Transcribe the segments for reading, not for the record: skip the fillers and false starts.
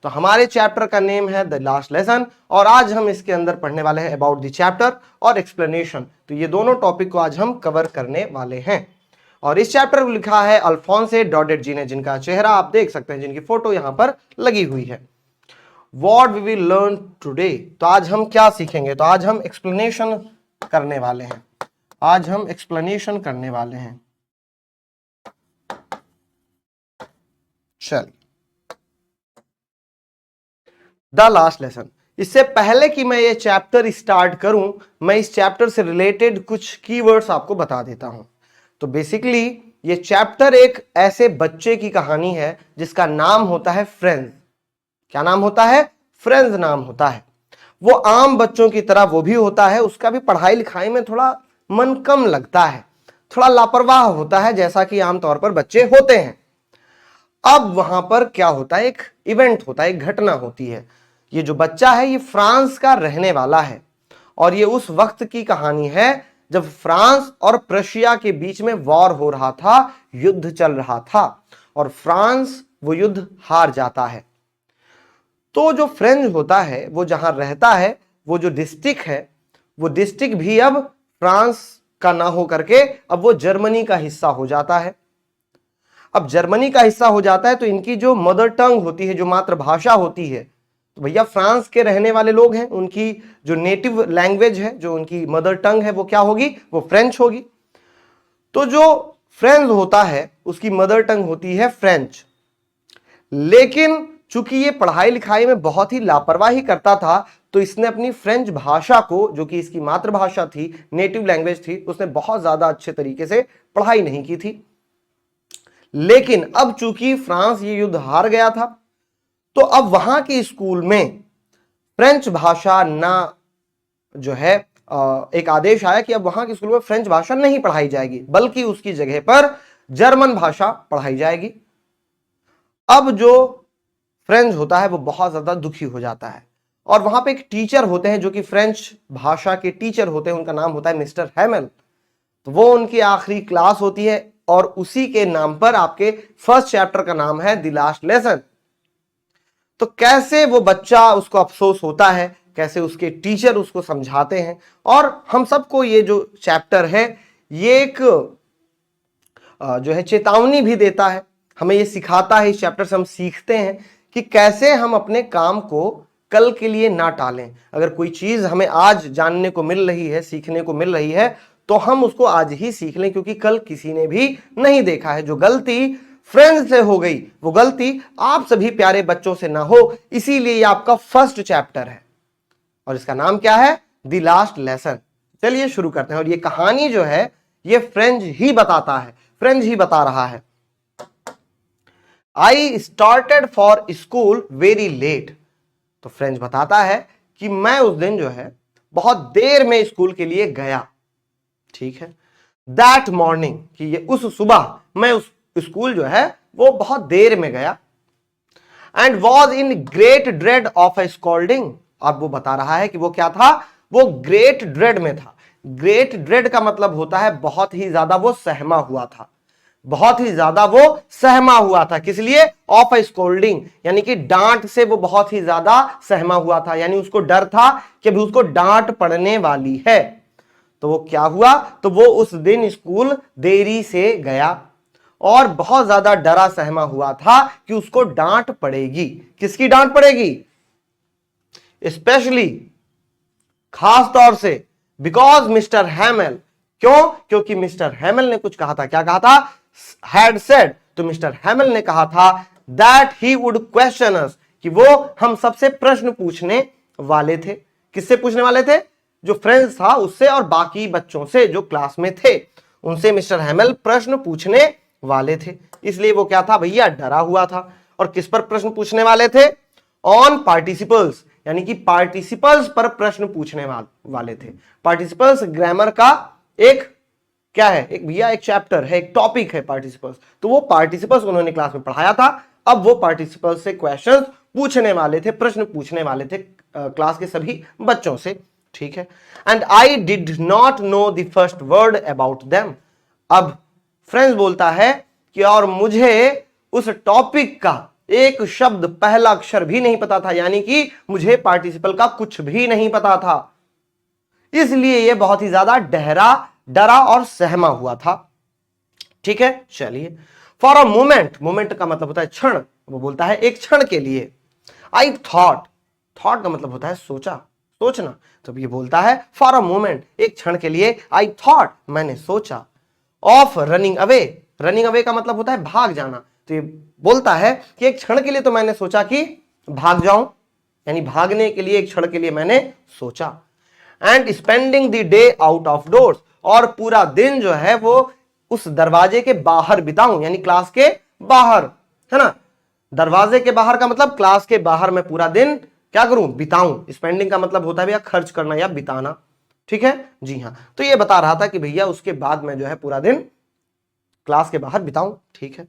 तो हमारे चैप्टर का नेम है द लास्ट लेसन और आज हम इसके अंदर पढ़ने वाले हैं अबाउट द चैप्टर और एक्सप्लेनेशन। तो ये दोनों टॉपिक को आज हम कवर करने वाले हैं। और इस चैप्टर को लिखा है अल्फोंसे डॉडेजी ने, जिनका चेहरा आप देख सकते हैं, जिनकी फोटो यहां पर लगी हुई है। What we will learn today, तो आज हम क्या सीखेंगे? तो आज हम एक्सप्लेनेशन करने वाले हैं। आज हम एक्सप्लेनेशन करने वाले हैं। चल, द लास्ट लेसन। इससे पहले कि मैं ये चैप्टर स्टार्ट करूं, मैं इस चैप्टर से रिलेटेड कुछ कीवर्ड्स आपको बता देता हूं। तो बेसिकली ये चैप्टर एक ऐसे बच्चे की कहानी है जिसका नाम होता है फ्रेंड्स। क्या नाम होता है? फ्रेंड्स नाम होता है। वो आम बच्चों की तरह वो भी होता है, उसका भी पढ़ाई लिखाई में थोड़ा मन कम लगता है, थोड़ा लापरवाह होता है, जैसा कि आमतौर पर बच्चे होते हैं। अब वहां पर क्या होता है? एक इवेंट होता है, एक घटना होती है। ये जो बच्चा है ये फ्रांस का रहने वाला है और ये उस वक्त की कहानी है जब फ्रांस और प्रशिया के बीच में वॉर हो रहा था, युद्ध चल रहा था और फ्रांस वो युद्ध हार जाता है। तो जो फ्रेंच होता है वो जहां रहता है, वो जो डिस्ट्रिक्ट है, वो डिस्ट्रिक्ट भी अब फ्रांस का ना हो करके अब वो जर्मनी का हिस्सा हो जाता है। अब जर्मनी का हिस्सा हो जाता है तो इनकी जो मदर टंग होती है, जो मातृभाषा होती है, तो भैया फ्रांस के रहने वाले लोग हैं, उनकी जो नेटिव लैंग्वेज है, जो उनकी मदर टंग है, वो क्या होगी? वो फ्रेंच होगी। तो जो फ्रेंच होता है उसकी मदर टंग होती है फ्रेंच। लेकिन चूंकि ये पढ़ाई लिखाई में बहुत ही लापरवाही करता था, तो इसने अपनी फ्रेंच भाषा को, जो कि इसकी मातृभाषा थी, नेटिव लैंग्वेज थी, उसने बहुत ज्यादा अच्छे तरीके से पढ़ाई नहीं की थी। लेकिन अब चूंकि फ्रांस ये युद्ध हार गया था, तो अब वहां के स्कूल में फ्रेंच भाषा ना, जो है एक आदेश आया कि अब वहां के स्कूल में फ्रेंच भाषा नहीं पढ़ाई जाएगी, बल्कि उसकी जगह पर जर्मन भाषा पढ़ाई जाएगी। अब जो फ्रेंच होता है वो बहुत ज्यादा दुखी हो जाता है और वहां पे एक टीचर होते हैं जो कि फ्रेंच भाषा के टीचर होते हैं, उनका नाम होता है मिस्टर हैमेल। तो वो उनकी आखिरी क्लास होती है और उसी के नाम पर आपके फर्स्ट चैप्टर का नाम है द लास्ट लेसन। तो कैसे वो बच्चा, उसको अफसोस होता है, कैसे उसके टीचर उसको समझाते हैं, और हम सबको ये जो चैप्टर है ये एक जो है चेतावनी भी देता है, हमें ये सिखाता है। इस चैप्टर से हम सीखते हैं कि कैसे हम अपने काम को कल के लिए ना टालें। अगर कोई चीज हमें आज जानने को मिल रही है, सीखने को मिल रही है, तो हम उसको आज ही सीख लें, क्योंकि कल किसी ने भी नहीं देखा है। जो गलती फ्रेंड्स से हो गई, वो गलती आप सभी प्यारे बच्चों से ना हो, इसीलिए ये आपका फर्स्ट चैप्टर है और इसका नाम क्या है? The last lesson. चलिए शुरू करते हैं। और ये कहानी जो है ये फ्रेंच ही बताता है, फ्रेंच ही बता रहा है। I started for school very late. तो फ्रेंच बताता है कि मैं उस दिन जो है बहुत देर में स्कूल के लिए गया। ठीक है। दैट मॉर्निंग, कि ये उस सुबह मैं उस स्कूल जो है वो बहुत देर में गया। And was in great dread of A scolding. अब वो बता रहा है कि वो क्या था? वो ग्रेट ड्रेड में था। ग्रेट ड्रेड का मतलब होता है बहुत ही ज्यादा वो सहमा हुआ था, बहुत ही ज्यादा वो सहमा हुआ था। किस लिए? ऑफ ए स्कोल्डिंग, यानी कि डांट से वो बहुत ही ज्यादा सहमा हुआ था, यानी उसको डर था कि अभी उसको डांट पड़ने वाली है। तो वो क्या हुआ? तो वो उस दिन स्कूल देरी से गया और बहुत ज्यादा डरा सहमा हुआ था कि उसको डांट पड़ेगी। किसकी डांट पड़ेगी? स्पेशली, खास तौर से, बिकॉज मिस्टर हैमेल। क्यों? क्योंकि मिस्टर हैमेल ने कुछ कहा था। क्या कहा था? Had said. तो मिस्टर हैमेल ने कहा था दैट ही वुड क्वेश्चन अस, कि वो हम सबसे प्रश्न पूछने वाले थे। किससे पूछने वाले थे? जो फ्रेंड्स था उससे और बाकी बच्चों से जो क्लास में थे, उनसे मिस्टर हैमेल प्रश्न पूछने वाले थे। इसलिए वो क्या था भैया? डरा हुआ था। और किस पर प्रश्न पूछने वाले थे? ऑन पार्टिसिपल्स, यानी कि पार्टिसिपल्स पर प्रश्न पूछने वाले थे। पार्टिसिपल्स ग्रामर का एक क्या है? एक भैया एक चैप्टर है, एक टॉपिक है पार्टिसिपल्स। तो वो पार्टिसिपल्स उन्होंने क्लास में पढ़ाया था। अब वो पार्टिसिपल्स से क्वेश्चंस पूछने वाले थे, प्रश्न पूछने वाले थे क्लास के सभी बच्चों से। ठीक है। And I did not know the first word about them. अब फ्रेंड्स बोलता है कि और मुझे उस टॉपिक का एक शब्द पहला अक्षर भी नहीं पता था, यानी कि मुझे पार्टिसिपल का कुछ भी नहीं पता था, इसलिए यह बहुत ही ज्यादा डरा और सहमा हुआ था। ठीक है, चलिए। फॉर अ मोमेंट, मोमेंट का मतलब होता है क्षण, वो बोलता है एक क्षण के लिए। आई थॉट, थॉट का मतलब होता है सोचा, सोचना, तो ये बोलता है फॉर अ मोमेंट, एक क्षण के लिए, आई थॉट, मैंने सोचा, of running away, running away का मतलब होता है भाग जाना, तो ये बोलता है कि एक क्षण के लिए तो मैंने सोचा कि भाग जाऊं, यानी भागने के लिए एक क्षण के लिए मैंने सोचा। And spending the day out of doors, और पूरा दिन जो है वो उस दरवाजे के बाहर बिताऊं, यानी क्लास के बाहर, है ना। दरवाजे के बाहर का मतलब क्लास के बाहर मैं पूरा दिन क्या करूं, बिताऊं। स्पेंडिंग का मतलब होता है भैया खर्च करना या बिताना। ठीक है, जी हाँ। तो ये बता रहा था कि भैया उसके बाद मैं जो है पूरा दिन क्लास के बाहर बिताऊं। ठीक है।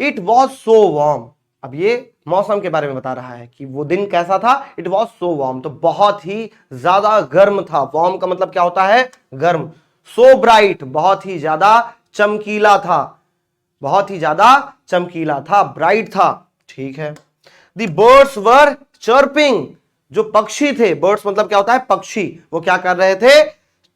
इट वॉज सो वार्म, अब ये मौसम के बारे में बता रहा है कि वो दिन कैसा था। इट वॉज सो वार्म, तो बहुत ही ज्यादा गर्म था। वार्म का मतलब क्या होता है, गर्म। सो ब्राइट, बहुत ही ज्यादा चमकीला था, बहुत ही ज्यादा चमकीला था, ब्राइट था। ठीक है। द बर्ड्स वर चर्पिंग, जो पक्षी थे, बर्ड्स मतलब क्या होता है पक्षी, वो क्या कर रहे थे,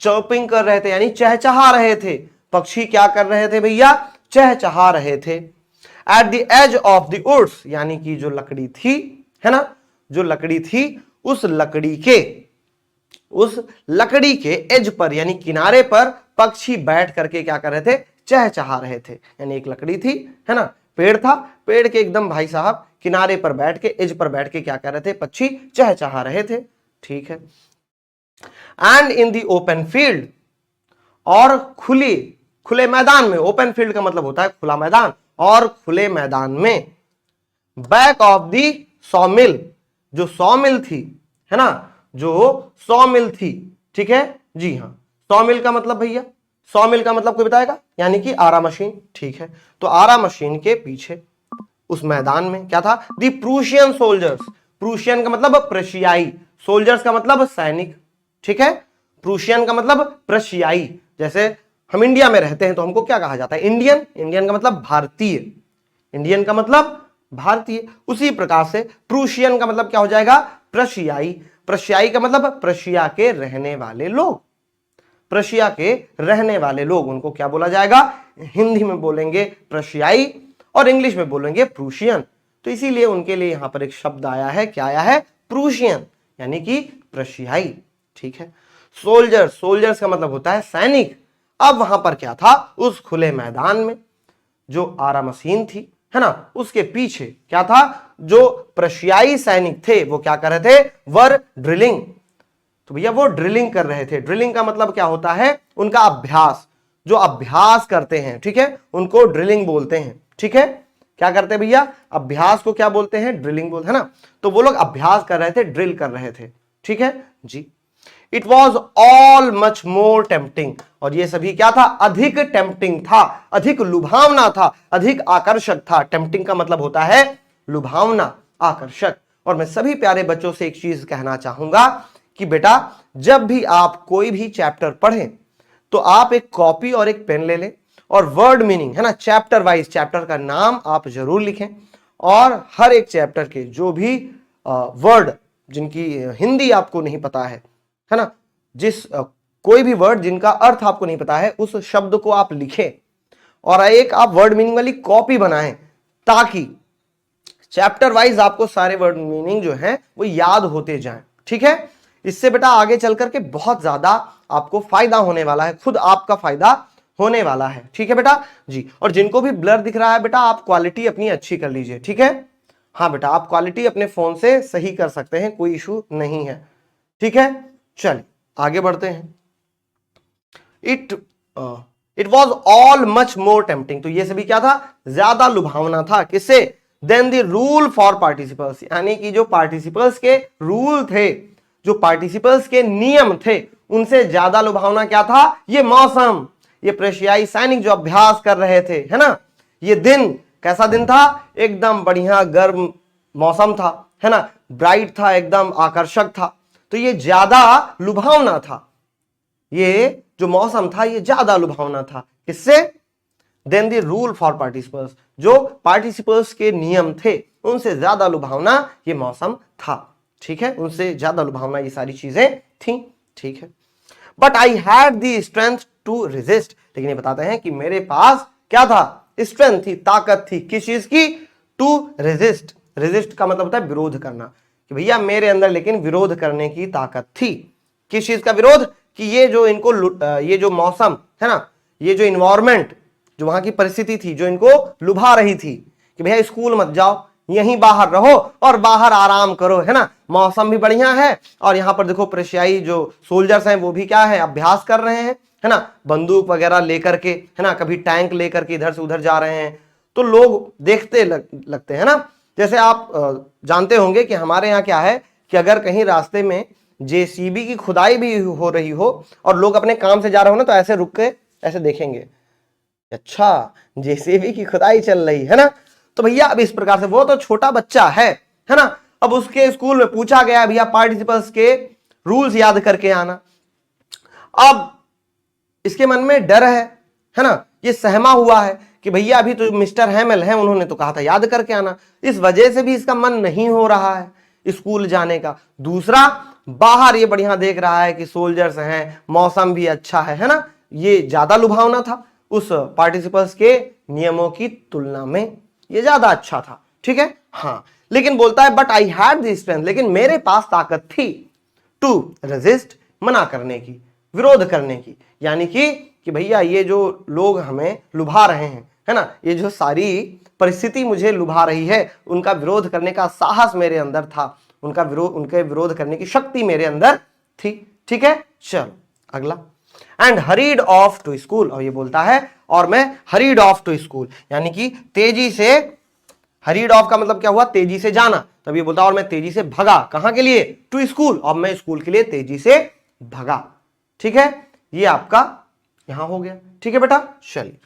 चर्पिंग कर रहे थे, यानी चहचहा रहे थे। पक्षी क्या कर रहे थे भैया, चहचहा रहे थे। At the edge of the woods, यानी कि जो लकड़ी थी, है ना, जो लकड़ी थी उस लकड़ी के एज पर, यानी किनारे पर पक्षी बैठ करके क्या कर रहे थे, चहचहा रहे थे। यानी एक लकड़ी थी, है ना, पेड़ था, पेड़ के एकदम भाई साहब किनारे पर बैठ के, एज पर बैठ के क्या कर रहे थे, पक्षी चहचहा रहे थे। ठीक है। And in the open field, और खुले मैदान में, ओपन फील्ड का मतलब होता है खुला मैदान, और खुले मैदान में, बैक ऑफ दी सॉमिल, जो सॉमिल थी, है ना, जो सॉमिल थी। ठीक है, जी हाँ। सॉमिल का मतलब भैया, सॉमिल का मतलब कोई बताएगा, यानी कि आरा मशीन। ठीक है, तो आरा मशीन के पीछे उस मैदान में क्या था, दी प्रूशियन सोल्जर्स, प्रूशियन का मतलब प्रशियाई, सोल्जर्स का मतलब सैनिक। ठीक है, प्रूशियन का मतलब प्रशियाई। जैसे हम इंडिया में रहते हैं तो हमको क्या कहा जाता है, इंडियन, इंडियन का मतलब भारतीय, इंडियन का मतलब भारतीय। उसी प्रकार से प्रूशियन का मतलब क्या हो जाएगा, प्रशियाई। प्रशियाई का मतलब प्रशिया के रहने वाले लोग, प्रशिया के रहने वाले लोग, उनको क्या बोला जाएगा, हिंदी में बोलेंगे प्रशियाई और इंग्लिश में बोलेंगे प्रूशियन। तो इसीलिए उनके लिए यहां पर एक शब्द आया है, क्या आया है, प्रूशियन, यानी कि प्रशियाई। ठीक है। सोल्जर, सोल्जर्स का मतलब होता है सैनिक। अब वहां पर क्या था, उस खुले मैदान में जो आरा मशीन थी, है ना, उसके पीछे क्या था, जो प्रशियाई सैनिक थे वो क्या कर रहे थे, वर ड्रिलिंग, तो भैया वो ड्रिलिंग कर रहे थे। ड्रिलिंग का मतलब क्या होता है, उनका अभ्यास, जो अभ्यास करते हैं, ठीक है, उनको ड्रिलिंग बोलते हैं। ठीक है, क्या करते हैं भैया, अभ्यास को क्या बोलते हैं, ड्रिलिंग बोलते हैं ना। तो वो लोग अभ्यास कर रहे थे, ड्रिल कर रहे थे। ठीक है जी। It was all much more tempting, और ये सभी क्या था, अधिक टेम्पटिंग था, अधिक लुभावना था, अधिक आकर्षक था। टेम्पटिंग का मतलब होता है लुभावना, आकर्षक। और मैं सभी प्यारे बच्चों से एक चीज कहना चाहूंगा कि बेटा जब भी आप कोई भी चैप्टर पढ़ें तो आप एक कॉपी और एक पेन ले लें, और वर्ड मीनिंग, है ना, चैप्टर वाइज चैप्टर का नाम आप जरूर लिखें, और हर एक चैप्टर के जो भी वर्ड जिनकी हिंदी आपको नहीं पता है ना, कोई भी वर्ड जिनका अर्थ आपको नहीं पता है, उस शब्द को आप लिखें और एक आप वर्ड मीनिंग वाली कॉपी बनाएं, ताकि चैप्टर वाइज आपको सारे वर्ड मीनिंग जो है वो याद होते जाएं। ठीक है, इससे बेटा आगे चल करके बहुत ज्यादा आपको फायदा होने वाला है, खुद आपका फायदा होने वाला है। ठीक है बेटा जी। और जिनको भी ब्लर दिख रहा है बेटा, आप क्वालिटी अपनी अच्छी कर लीजिए। ठीक है, हाँ बेटा, आप क्वालिटी अपने फोन से सही कर सकते हैं, कोई इशू नहीं है। ठीक है, चलिए आगे बढ़ते हैं। It was all much more tempting, तो ये सभी क्या था, ज्यादा लुभावना था, किससे, then the rule for participles, यानी कि जो पार्टिसिपल्स के रूल थे, जो पार्टिसिपल्स के नियम थे, उनसे ज्यादा लुभावना क्या था, ये मौसम, ये प्रशियाई सैनिक जो अभ्यास कर रहे थे, है ना, ये दिन कैसा दिन था, एकदम बढ़िया गर्म मौसम था, है ना, ब्राइट था, एकदम आकर्षक था। तो ये ज्यादा लुभावना था, ये जो मौसम था ये ज्यादा लुभावना था, किससे, then the rule for participles, जो पार्टिसिपल्स के नियम थे उनसे ज्यादा लुभावना ये मौसम था, ठीक है, उनसे ज्यादा लुभावना ये सारी चीजें थी, ठीक है। But I had the strength to resist, लेकिन ये बताते हैं कि मेरे पास क्या था, स्ट्रेंथ थी, ताकत थी, किस चीज की, टू रेजिस्ट, रेजिस्ट का मतलब होता है विरोध करना, कि भैया मेरे अंदर लेकिन विरोध करने की ताकत थी, किस चीज का विरोध, कि ये जो इनको ये जो मौसम है ना, ये जो इन्वायरमेंट, जो वहां की परिस्थिति थी जो इनको लुभा रही थी, कि भैया स्कूल मत जाओ, यहीं बाहर रहो और बाहर आराम करो, है ना, मौसम भी बढ़िया है और यहाँ पर देखो प्रशियाई जो सोल्जर्स हैं वो भी क्या है, अभ्यास कर रहे हैं, है ना, बंदूक वगैरह लेकर के, है ना, कभी टैंक लेकर के इधर से उधर जा रहे हैं, तो लोग देखते लगते हैं ना। जैसे आप जानते होंगे कि हमारे यहाँ क्या है कि अगर कहीं रास्ते में जेसीबी की खुदाई भी हो रही हो और लोग अपने काम से जा रहे हो ना, तो ऐसे रुक के ऐसे देखेंगे, अच्छा जेसीबी की खुदाई चल रही है ना, तो भैया अब इस प्रकार से, वो तो छोटा बच्चा है ना, अब उसके स्कूल में पूछा गया भैया पार्टिसिपल्स के रूल्स याद करके आना, अब इसके मन में डर है ना, ये सहमा हुआ है कि भैया अभी तो मिस्टर हैमल हैं, उन्होंने तो कहा था याद करके आना, इस वजह से भी इसका मन नहीं हो रहा है स्कूल जाने का। दूसरा, बाहर ये बढ़िया देख रहा है कि सोल्जर्स हैं, मौसम भी अच्छा है ना, ये ज्यादा लुभावना था उस पार्टिसिपल्स के नियमों की तुलना में, ये ज्यादा अच्छा था, ठीक है। हाँ, लेकिन बोलता है but I had the strength, लेकिन मेरे पास ताकत थी, टू रेजिस्ट, मना करने की, विरोध करने की, यानी कि भैया ये जो लोग हमें लुभा रहे हैं, है ना, ये जो सारी परिस्थिति मुझे लुभा रही है, उनका विरोध करने का साहस मेरे अंदर था, उनके विरोध करने की शक्ति मेरे अंदर थी, ठीक है। चलो अगला, and hurried off to school, और ये बोलता है और मैं हरीड ऑफ टू स्कूल, यानी कि तेजी से, हरीड ऑफ का मतलब क्या हुआ, तेजी से जाना, तब ये बोलता है और मैं तेजी से भगा, कहां के लिए, टू स्कूल, और मैं स्कूल के लिए तेजी से भगा, ठीक है। ये आपका यहां हो गया, ठीक है बेटा, चलिए